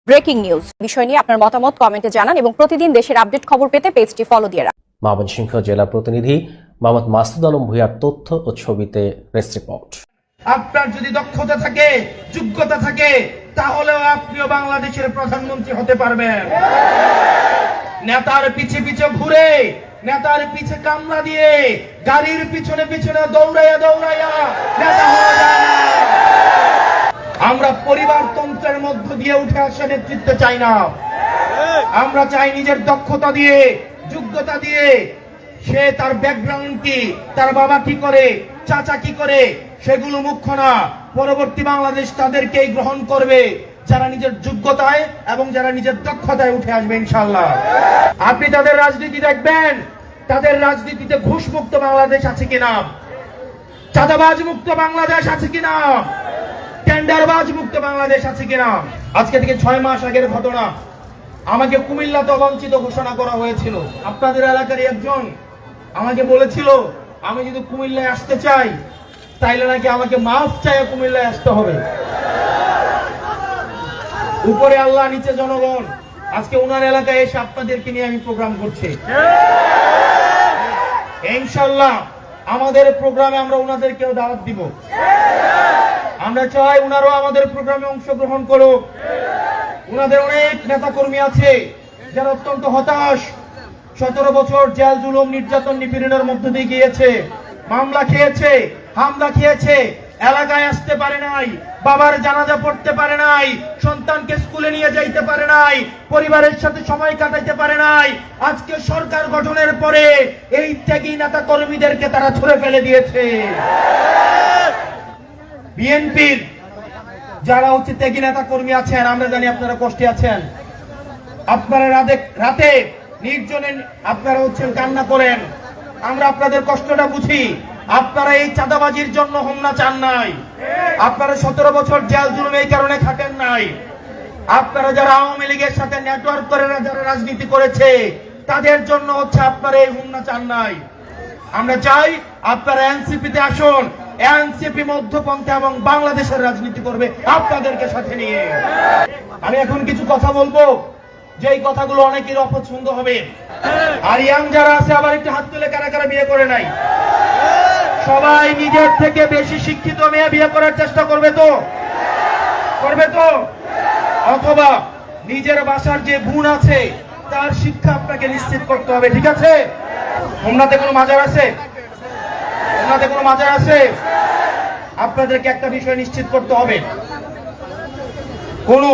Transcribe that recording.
Breaking news বিষয় নিয়ে আপনার মতামত কমেন্টে জানান এবং প্রতিদিন দেশের আপডেট খবর পেতে পেজটি ফলো দিয়ে রাখুন। ময়মনসিংহ জেলা প্রতিনিধি মোহাম্মদ মাসুদ আলম ভূঁইয়ার তথ্য ও ছবিতে প্রেস রিপোর্ট। আপনার যদি দক্ষতা থাকে, যোগ্যতা থাকে, তাহলেও আপনিও বাংলাদেশের প্রধানমন্ত্রী হতে পারবেন। নেতার পিছে পিছে ঘুরে, নেতার পিছে কামলা দিয়ে, গাড়ির পিছনে পিছনে দৌড়াইয়া দৌড়াইয়া নেতা হওয়া যায় না। আমরা পরিবারতন্ত্রের মধ্য দিয়ে উঠে আসা নেতৃত্ব চাই না। আমরা চাই নিজের দক্ষতা দিয়ে, যোগ্যতা দিয়ে, সে তার ব্যাকগ্রাউন্ড কি, তার বাবা কি করে, চাচা কি করে, সেগুলো মুখ্য না। পরবর্তী বাংলাদেশ তাদেরকেই গ্রহণ করবে যারা নিজের যোগ্যতায় এবং যারা নিজের দক্ষতায় উঠে আসবে ইনশাআল্লাহ। আপনি তাদের রাজনীতি দেখবেন, তাদের রাজনীতিতে ঘুষ মুক্ত বাংলাদেশ আছে কিনা, চাঁদাবাজ মুক্ত বাংলাদেশ আছে কিনা, টেন্ডারবাজ মুক্ত বাংলাদেশ আছে কিনা। আজকে থেকে 6 মাস আগের ঘটনা, আমাকে কুমিল্লাতে অবাঞ্ছিত ঘোষণা করা হয়েছিল। আপনাদের এলাকারই একজন আমাকে বলেছিল, আমি যদি কুমিল্লায় আসতে চাই তাইলে নাকি আমাকে মাফ চাইয়া কুমিল্লায় আসতে হবে। উপরে আল্লাহ, নিচে জনগণ। আজকে ওনার এলাকায় এসে আপনাদেরকে নিয়ে আমি প্রোগ্রাম করছি। ইনশাআল্লাহ আমাদের প্রোগ্রামে আমরা ওনাদেরকেও দাওয়াত দিব। আমরা চাই ওনারাও আমাদের প্রোগ্রামে অংশগ্রহণ করুক। ওনাদের অনেক নেতা কর্মী আছে যারা অত্যন্ত হতাশ, 17 বছর জেল জুলুম নির্যাতন নিপীড়নের মধ্য দিয়ে গিয়েছে, মামলা খেয়েছে, হামলা খেয়েছে, এলাকায় আসতে পারে নাই, বাবার জানাজা পড়তে পারে নাই, সন্তানকে স্কুলে নিয়ে যাইতে পারে নাই, পরিবারের সাথে সময় কাটাইতে পারে নাই। আজকে সরকার গঠনের পরে এই ত্যাগী নেতা কর্মীদেরকে তারা ছুঁড়ে ফেলে দিয়েছে। বিএনপির যারা ত্যাগী নেতা কর্মী আছেন, আমরা জানি আপনারা কষ্টে আছেন, আপনারা রাতে নির্জনে আপনারা কান্না করেন, আমরা আপনাদের কষ্টটা বুঝি। আপনারা এই চাঁদাবাজির জন্য হোমনা চান নাই, আপনারা 17 বছর জেল জুলুম এই কারণে খাটেন নাই। আপনারা যারা আওয়ামী লীগের সাথে নেটওয়ার্ক করে যারা রাজনীতি করেছে তাদের জন্য আপনারা এই হোমনা চান নাই। আমরা চাই আপনারা এনসিপিতে আসুন, এনসিপি মধ্যপন্থা এবং বাংলাদেশের রাজনীতি করবে আপনাদেরকে সাথে নিয়ে। আমি এখন কিছু কথা বলবো, যেই কথাগুলো অনেকের অপছন্দ হবে। আর ইয়াং যারা আছে আবার একটু হাত তুলে, কারা কারা বিয়ে করে নাই? সবাই নিজের থেকে বেশি শিক্ষিত মেয়ে বিয়ে করার চেষ্টা করবে তো? করবে তো? অথবা নিজের বাসার যে বোন আছে তার শিক্ষা আপনাকে নিশ্চিত করতে হবে, ঠিক আছে? হোমনাতে কোনো মাজার আছে? হোমনাতে কোনো মাজার আছে? আপনাদেরকে একটা বিষয় নিশ্চিত করতে হবে, কোন